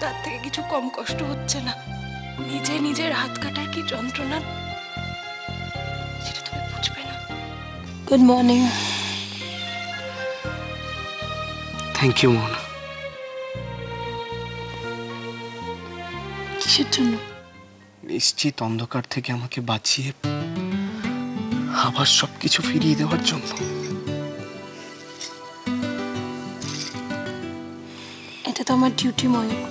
তার থেকে কিছু কম কষ্ট হচ্ছে না। নিজে নিজের হাত কাটার কি যন্ত্রণা সেটা তুমি বুঝবে না। Good morning. থ্যাংক ইউ মোহনা। কিসের জন্য? নিশ্চিত অন্ধকার থেকে আমাকে বাঁচিয়ে আবার সবকিছু ফিরিয়ে দেওয়ার জন্য। এটা তো আমার ডিউটি ময়ূক।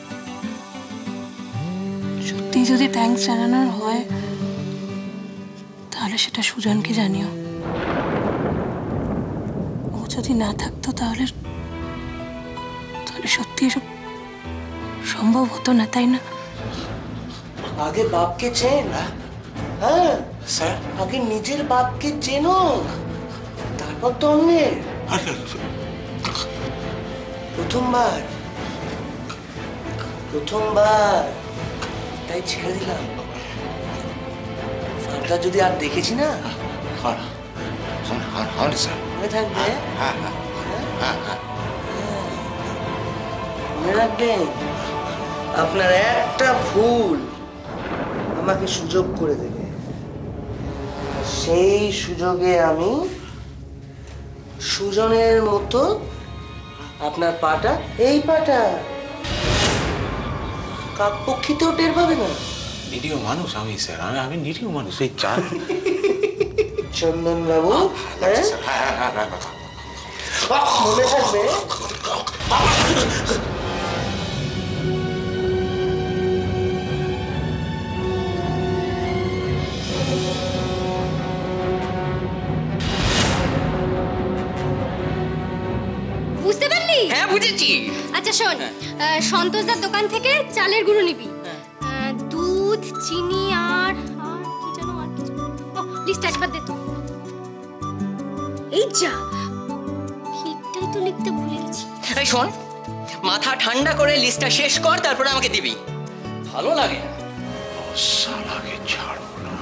সত্যি যদি থ্যাঙ্কস জানানোর হয় তাহলে সেটা সুজনকে জানিও। ও যদি না থাকতো তাহলে সত্যি এসব সম্ভব হতো না, তাই না? আগে বাপকে চেন। হ্যাঁ স্যার, আগে নিজের বাপকে চেনো, তারপর তো অন্যের। প্রথমবার তাই ছেড়ে দিলাম। ফাঁকটা যদি আর দেখেছি না মনে থাকবে। মনে রাখবেন, আপনার একটা ভুল আমাকে সুযোগ করে দেবে, সেই সুযোগে আমি সুজনের মতো আপনার পাটা, এই পাটা কাকপক্ষীতেও টের পাবে না। নিরীহ মানুষ আমি স্যার, আমি নিরীহ মানুষ। এই চার চন্দন বাবু, মনে থাকবে। বুঝতে পারলি? হ্যাঁ বুঝেছি। আচ্ছা শোন, সন্তোষদার দোকান থেকে চালের গুঁড়ো নিবি, দুধ, চিনি আর কি যেন আর কিছু। লিস্ট একবার দে তো। এই যা, এটাই তো লিখতে ভুলে গেছি। এই শোন, মাথা ঠান্ডা করে লিস্টটা শেষ কর, তারপরে আমাকে দিবি। ভালো লাগে না। শালাকে ছাড়বো না।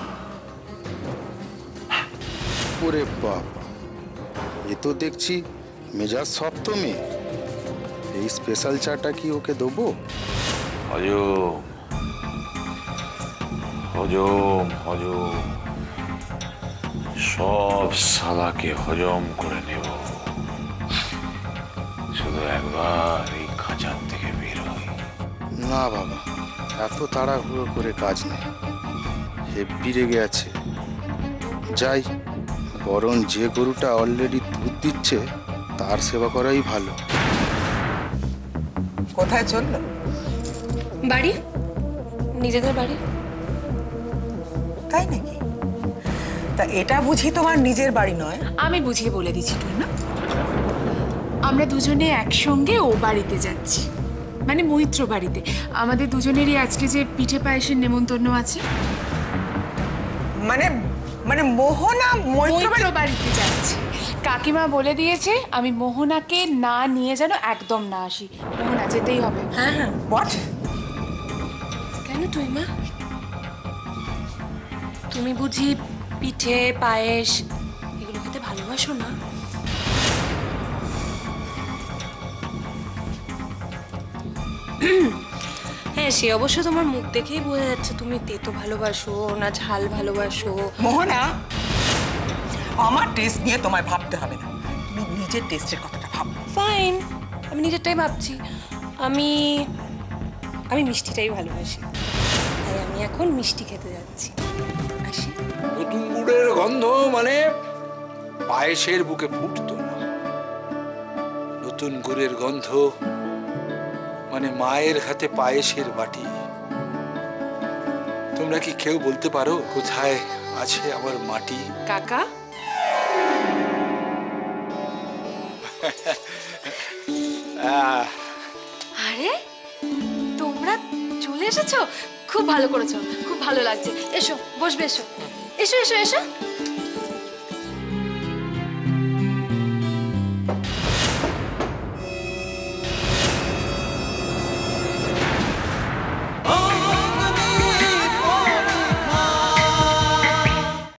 ওরে বাবা, এ তো দেখছি মেজাজ শক্ত মেয়ে। এই স্পেশাল চাটা কি ওকে দেবো? হজম হজম হজম, সব শালাকে হজম করে নেব। শুধু একবার এই খাঁচার থেকে বের হই। না বাবা, এত তাড়াহুড়ো করে কাজ নেই। হেব্বি রেগে আছে। যাই, বরং যে গরুটা অলরেডি দুধ দিচ্ছে তার সেবা করাই ভালো। কোথায় চললো? বাড়ি, নিজেদের বাড়ি। তাই নাকি? তা এটা বুঝি তোমার নিজের বাড়ি নয়? আমি বুঝিয়ে বলে দিচ্ছি টুনা, আমরা দুজনে একসঙ্গে ও বাড়িতে যাচ্ছি, মানে মৈত্র বাড়িতে। আমাদের দুজনেরই আজকে যে পিঠে পায়েসের নেমন্তন্ন আছে। মানে মানে মোহনা মৈত্র বাড়িতে যাচ্ছে। কাকিমা বলে দিয়েছে আমি মোহনাকে না নিয়ে যেন একদম না আসি। মোহনা যেতেই হবে। হ্যাঁ হ্যাঁ। হোয়াট? কেন তুই মা? তুমি বুঝি পিঠে পায়েস এগুলো খেতে ভালোবাসো না? হ্যাঁ, সে অবশ্য তোমার মুখ দেখেই বোঝা যাচ্ছে তুমি তেতো ভালোবাসো না ঝাল ভালোবাসো। মোহনা, আমার টেস্ট নিয়ে তোমায় ভাবতে হবে না, তুমি নিজের টেস্টের কথাটা ভাবো। ফাইন, আমি নিজেরটাই ভাবছি। আমি মিষ্টিটাই ভালোবাসি, তাই আমি এখন মিষ্টি খেতে যাচ্ছি। আসি। নতুন গুড়ের গন্ধ মানে পায়েসের বুকে ফুটতো না। নতুন গুড়ের গন্ধ মানে মায়ের হাতে পায়েসের বাটি। তোমরা কি কেউ বলতে পারো কোথায় আছে আমার মাটি? কাকা, আরে তোমরা চলে এসেছো, খুব ভালো করেছো, খুব ভালো লাগছে। এসো বসবে, এসো এসো এসো এসো।